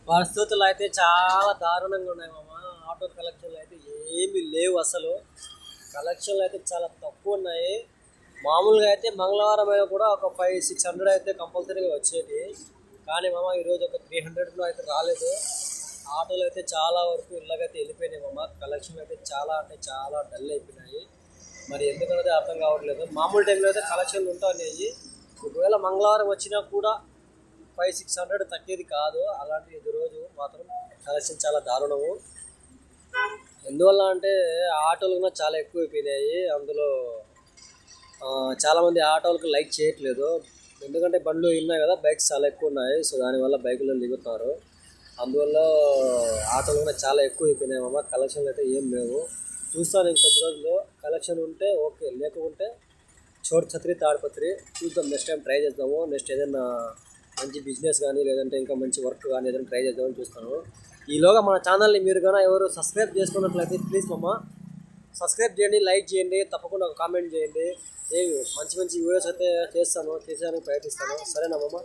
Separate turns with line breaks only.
పరిస్థితులు అయితే చాలా దారుణంగా ఉన్నాయి మామ. ఆటో కలెక్షన్లు అయితే ఏమీ లేవు అసలు. కలెక్షన్లు అయితే చాలా తక్కువ ఉన్నాయి. మామూలుగా అయితే మంగళవారం అయినా కూడా ఒక 500-600 అయితే కంపల్సరీగా వచ్చేది. కానీ మామ ఈరోజు ఒక 300లో అయితే రాలేదు. ఆటోలు అయితే చాలా వరకు ఇళ్ళకైతే వెళ్ళిపోయినాయి మామ. కలెక్షన్లు అయితే చాలా అంటే చాలా డల్ అయిపోయినాయి. మరి ఎందుకనేది అర్థం కావట్లేదు. మామూలు టైంలో అయితే కలెక్షన్లు ఉంటాయి. ఒకవేళ మంగళవారం వచ్చినా కూడా 500-600 తగ్గేది కాదు. అలాంటి ఇది రోజు మాత్రం కలెక్షన్ చాలా దారుణము. ఎందువల్ల అంటే ఆటోలు కూడా చాలా ఎక్కువైపోయినాయి. అందులో చాలామంది ఆటోలకు లైక్ చేయట్లేదు. ఎందుకంటే బండ్లు ఉన్నాయి కదా, బైక్స్ చాలా ఎక్కువ ఉన్నాయి. సో దానివల్ల బైకులను దిగుతున్నారు. అందువల్ల ఆటోలు కూడా చాలా ఎక్కువ అయిపోయినాయి మామ. కలెక్షన్లు అయితే ఏం లేవు. చూస్తాను ఇంకొద్ది రోజుల్లో కలెక్షన్ ఉంటే ఓకే, లేకుంటే చోటు ఛత్రి తాడిపత్రి చూద్దాం. నెక్స్ట్ టైం ట్రై చేద్దాము. నెక్స్ట్ ఏదైనా మంచి బిజినెస్ కానీ లేదంటే ఇంకా మంచి వర్క్ కానీ ఏదైనా ట్రై చేద్దామని చూస్తాను. ఈలోగా మన ఛానల్ని మీరు కానీ ఎవరు సబ్స్క్రైబ్ చేసుకున్నట్లయితే ప్లీజ్ మమ్మ సబ్స్క్రైబ్ చేయండి, లైక్ చేయండి, తప్పకుండా ఒక కామెంట్ చేయండి. మంచి మంచి వీడియోస్ అయితే చేస్తాను, చేసేదానికి ప్రయత్నిస్తాను. సరేనా మమ్మ?